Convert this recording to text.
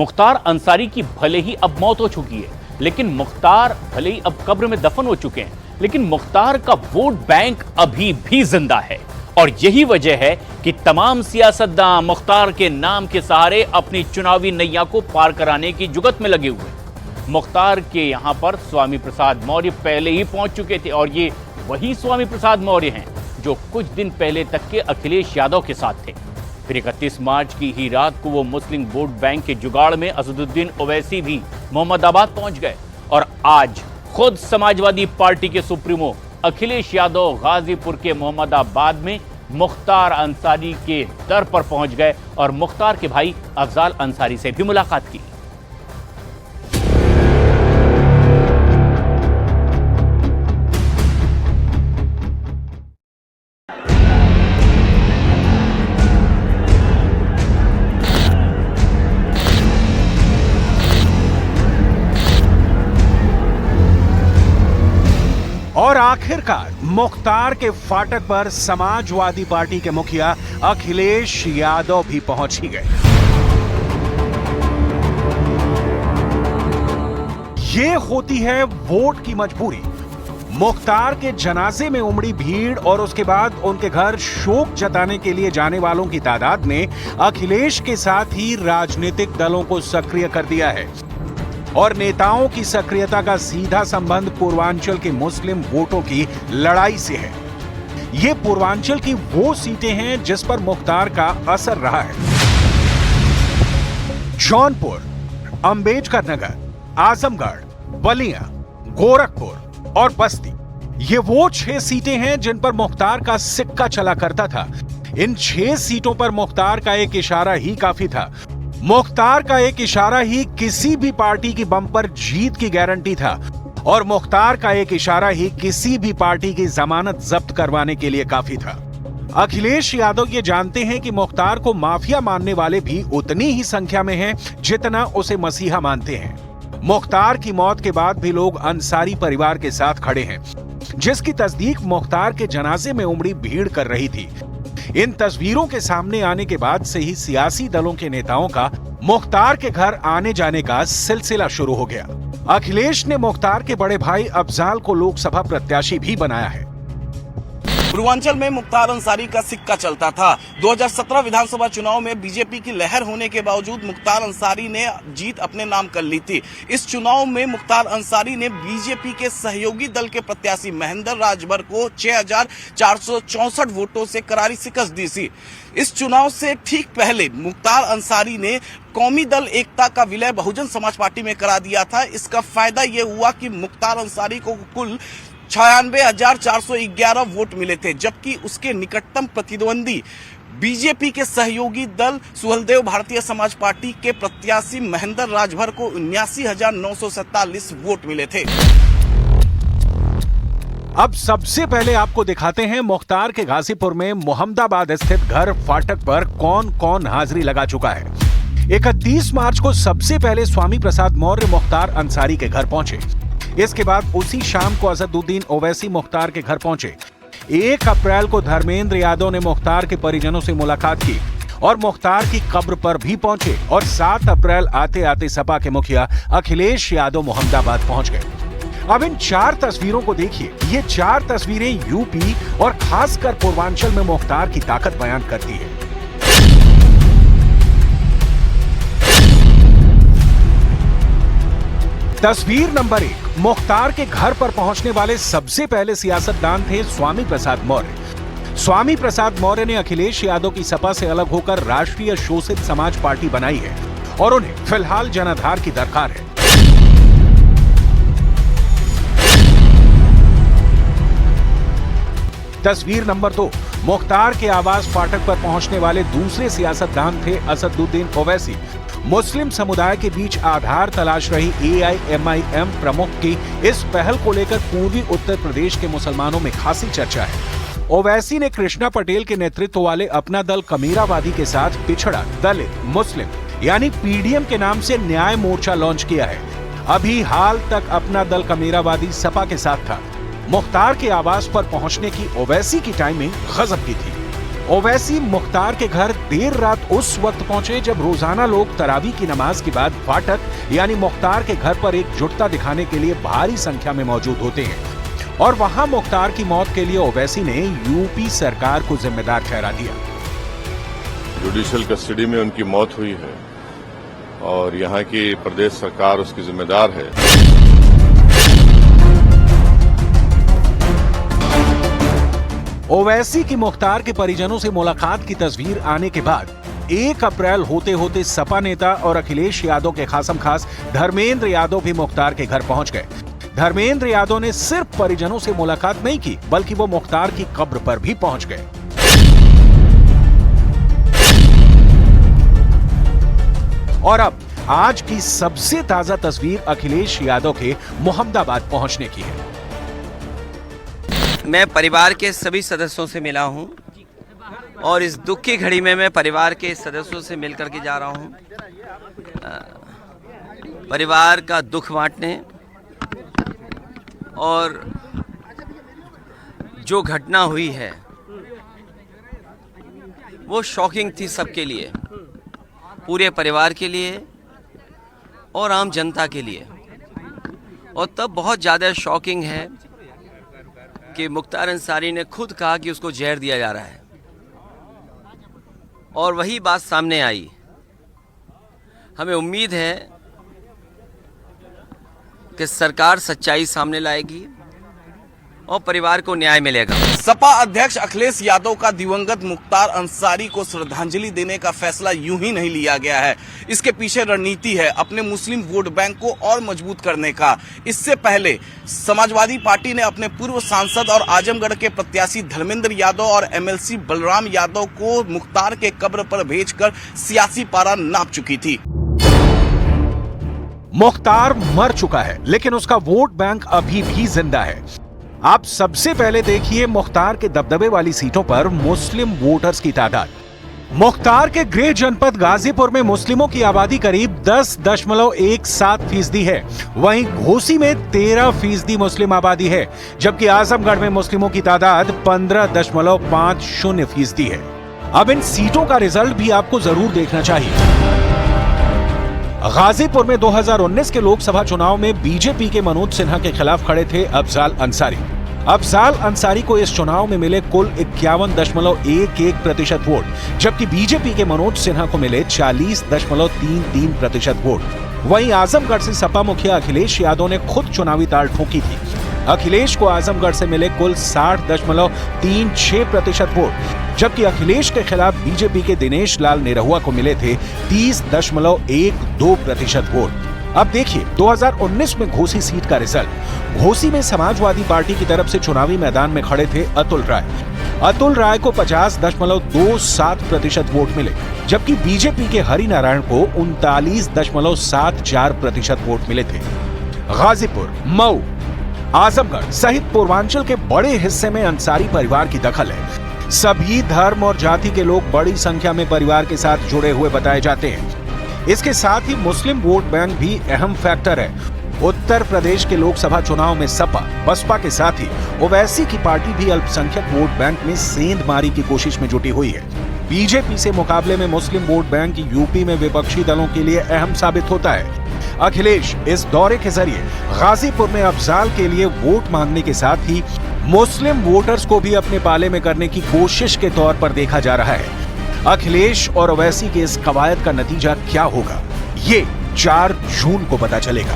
मुख्तार अंसारी की भले ही अब मौत हो चुकी है, लेकिन मुख्तार भले ही अब कब्र में दफन हो चुके हैं, लेकिन मुख्तार का वोट बैंक अभी भी जिंदा है। और यही वजह है कि तमाम सियासतदान मुख्तार के नाम के सहारे अपनी चुनावी नैया को पार कराने की जुगत में लगे हुए। मुख्तार के यहां पर स्वामी प्रसाद मौर्य पहले ही पहुंच चुके थे, और ये वही स्वामी प्रसाद मौर्य हैं जो कुछ दिन पहले तक के अखिलेश यादव के साथ थे। फिर 31 मार्च की ही रात को वो मुस्लिम वोट बैंक के जुगाड़ में असदुद्दीन ओवैसी भी मोहम्मदाबाद पहुंच गए, और आज खुद समाजवादी पार्टी के सुप्रीमो अखिलेश यादव गाजीपुर के मोहम्मदाबाद में मुख्तार अंसारी के दर पर पहुंच गए और मुख्तार के भाई अफजाल अंसारी से भी मुलाकात की। और आखिरकार मुख्तार के फाटक पर समाजवादी पार्टी के मुखिया अखिलेश यादव भी पहुंच ही गए। ये होती है वोट की मजबूरी। मुख्तार के जनाजे में उमड़ी भीड़ और उसके बाद उनके घर शोक जताने के लिए जाने वालों की तादाद ने अखिलेश के साथ ही राजनीतिक दलों को सक्रिय कर दिया है। और नेताओं की सक्रियता का सीधा संबंध पूर्वांचल के मुस्लिम वोटों की लड़ाई से है। ये पूर्वांचल की वो सीटें हैं जिस पर मुख्तार का असर रहा है। जौनपुर, अंबेडकर नगर, आजमगढ़, बलिया, गोरखपुर और बस्ती, ये वो 6 सीटें हैं जिन पर मुख्तार का सिक्का चला करता था। इन 6 सीटों पर मुख्तार का एक इशारा ही काफी था। मुख्तार का एक इशारा ही किसी भी पार्टी की बम्पर जीत की गारंटी था, और मुख्तार का एक इशारा ही किसी भी पार्टी की जमानत जब्त करवाने के लिए काफी था। अखिलेश यादव ये जानते हैं कि मुख्तार को माफिया मानने वाले भी उतनी ही संख्या में हैं जितना उसे मसीहा मानते हैं। मुख्तार की मौत के बाद भी लोग अंसारी परिवार के साथ खड़े हैं, जिसकी तस्दीक मुख्तार के जनाजे में उमड़ी भीड़ कर रही थी। इन तस्वीरों के सामने आने के बाद से ही सियासी दलों के नेताओं का मुख्तार के घर आने जाने का सिलसिला शुरू हो गया। अखिलेश ने मुख्तार के बड़े भाई अफजाल को लोकसभा प्रत्याशी भी बनाया है। पूर्वांचल में मुख्तार अंसारी का सिक्का चलता था। 2017 विधानसभा चुनाव में बीजेपी की लहर होने के बावजूद मुख्तार अंसारी ने जीत अपने नाम कर ली थी। इस चुनाव में मुख्तार अंसारी ने बीजेपी के सहयोगी दल के प्रत्याशी महेंद्र राजभर को 6464 वोटों से करारी शिकस्त दी थी। इस चुनाव से ठीक पहले मुख्तार अंसारी ने कौमी दल एकता का विलय बहुजन समाज पार्टी में करा दिया था। इसका फायदा यह हुआ कि मुख्तार अंसारी को कुल 96,411 वोट मिले थे, जबकि उसके निकटतम प्रतिद्वंदी बीजेपी के सहयोगी दल सुहलदेव भारतीय समाज पार्टी के प्रत्याशी महेंद्र राजभर को 79,947 वोट मिले थे। अब सबसे पहले आपको दिखाते हैं मुख्तार के गाजीपुर में मोहम्मदाबाद स्थित घर फाटक पर कौन कौन हाजिरी लगा चुका है। 31 मार्च को सबसे पहले स्वामी प्रसाद मौर्य मुख्तार अंसारी के घर पहुंचे। इसके बाद उसी शाम को असदुद्दीन ओवैसी मुख्तार के घर पहुंचे। 1 अप्रैल को धर्मेंद्र यादव ने मुख्तार के परिजनों से मुलाकात की और मुख्तार की कब्र पर भी पहुंचे, और 7 अप्रैल आते आते सपा के मुखिया अखिलेश यादव मोहम्मदाबाद पहुंच गए। अब इन 4 तस्वीरों को देखिए। ये 4 तस्वीरें यूपी और खासकर पूर्वांचल में मुख्तार की ताकत बयान करती है। तस्वीर नंबर 1, मुख्तार के घर पर पहुंचने वाले सबसे पहले सियासतदान थे स्वामी प्रसाद मौर्य। स्वामी प्रसाद मौर्य ने अखिलेश यादव की सपा से अलग होकर राष्ट्रीय शोषित समाज पार्टी बनाई है, और उन्हें फिलहाल जनाधार की दरकार है। तस्वीर नंबर 2, मुख्तार के आवास फाटक पर पहुंचने वाले दूसरे सियासतदान थे असदुद्दीन ओवैसी। मुस्लिम समुदाय के बीच आधार तलाश रही AIMIM प्रमुख की इस पहल को लेकर पूर्वी उत्तर प्रदेश के मुसलमानों में खासी चर्चा है। ओवैसी ने कृष्णा पटेल के नेतृत्व वाले अपना दल कमीरावादी के साथ पिछड़ा, दलित, मुस्लिम यानी PDM के नाम से न्याय मोर्चा लॉन्च किया है। अभी हाल तक अपना दल कमीरावादी सपा के साथ था। मुख्तार के आवास पर पहुंचने की ओवैसी की टाइमिंग गजब की थी। ओवैसी मुख्तार के घर देर रात उस वक्त पहुंचे जब रोजाना लोग तरावी की नमाज के बाद फाटक यानी मुख्तार के घर पर एकजुटता दिखाने के लिए भारी संख्या में मौजूद होते हैं और वहां मुख्तार की मौत के लिए ओवैसी ने यूपी सरकार को जिम्मेदार ठहरा दिया। जुडिशियल कस्टडी में उनकी मौत हुई है और यहाँ की प्रदेश सरकार उसकी जिम्मेदार है। ओवैसी की मुख्तार के परिजनों से मुलाकात की तस्वीर आने के बाद 1 अप्रैल होते होते सपा नेता और अखिलेश यादव के खासम खास धर्मेंद्र यादव भी मुख्तार के घर पहुंच गए। धर्मेंद्र यादव ने सिर्फ परिजनों से मुलाकात नहीं की बल्कि वो मुख्तार की कब्र पर भी पहुंच गए। और अब आज की सबसे ताजा तस्वीर अखिलेश यादव के मोहम्मदाबाद पहुंचने की है। मैं परिवार के सभी सदस्यों से मिला हूं और इस दुख की घड़ी में मैं परिवार के सदस्यों से मिलकर के जा रहा हूं, परिवार का दुख बांटने। और जो घटना हुई है वो शॉकिंग थी सबके लिए, पूरे परिवार के लिए और आम जनता के लिए। और तब बहुत ज़्यादा शॉकिंग है कि मुख्तार अंसारी ने खुद कहा कि उसको जहर दिया जा रहा है और वही बात सामने आई। हमें उम्मीद है कि सरकार सच्चाई सामने लाएगी और परिवार को न्याय मिलेगा। सपा अध्यक्ष अखिलेश यादव का दिवंगत मुख्तार अंसारी को श्रद्धांजलि देने का फैसला यूं ही नहीं लिया गया है। इसके पीछे रणनीति है अपने मुस्लिम वोट बैंक को और मजबूत करने का। इससे पहले समाजवादी पार्टी ने अपने पूर्व सांसद और आजमगढ़ के प्रत्याशी धर्मेंद्र यादव और एमएलसी बलराम यादव को मुख्तार के कब्र पर भेजकर सियासी पारा नाप चुकी थी। मुख्तार मर चुका है लेकिन उसका वोट बैंक अभी भी जिंदा है। आप सबसे पहले देखिए मुख्तार के दबदबे वाली सीटों पर मुस्लिम वोटर्स की तादाद। मुख्तार के गृह जनपद गाजीपुर में मुस्लिमों की आबादी करीब 10.17% है। वहीं घोसी में 13% मुस्लिम आबादी है, जबकि आजमगढ़ में मुस्लिमों की तादाद 15.50% है। अब इन सीटों का रिजल्ट भी आपको जरूर देखना चाहिए। गाजीपुर में 2019 के लोकसभा चुनाव में बीजेपी के मनोज सिन्हा के खिलाफ खड़े थे अफजाल अंसारी। अफजाल अंसारी को इस चुनाव में मिले कुल 51.11% वोट, जबकि बीजेपी के मनोज सिन्हा को मिले 40.33% वोट। वहीं आजमगढ़ से सपा मुखिया अखिलेश यादव ने खुद चुनावी ताल ठोकी थी। अखिलेश को आजमगढ़ से मिले कुल 60.36% वोट, जबकि अखिलेश के खिलाफ बीजेपी के दिनेश लाल निरहुआ को मिले थे 30.12% वोट। अब देखिए 2019 में घोसी सीट का रिजल्ट। घोसी में समाजवादी पार्टी की तरफ से चुनावी मैदान में खड़े थे अतुल राय। अतुल राय को 50.27% वोट मिले, जबकि बीजेपी के हरिनारायण को 39.74% वोट मिले थे। गाजीपुर, मऊ, आजमगढ़ सहित पूर्वांचल के बड़े हिस्से में अंसारी परिवार की दखल है। सभी धर्म और जाति के लोग बड़ी संख्या में परिवार के साथ जुड़े हुए बताए जाते हैं। इसके साथ ही मुस्लिम वोट बैंक भी अहम फैक्टर है। उत्तर प्रदेश के लोकसभा चुनाव में सपा, बसपा के साथ ही ओवैसी की पार्टी भी अल्पसंख्यक वोट बैंक में सेंधमारी की कोशिश में जुटी हुई है। बीजेपी से मुकाबले में मुस्लिम वोट बैंक यूपी में विपक्षी दलों के लिए अहम साबित होता है। अखिलेश इस दौरे के जरिए गाजीपुर में अफजाल के लिए वोट मांगने के साथ ही मुस्लिम वोटर्स को भी अपने पाले में करने की कोशिश के तौर पर देखा जा रहा है। अखिलेश और ओवैसी के इस कवायद का नतीजा क्या होगा, ये 4 जून को पता चलेगा।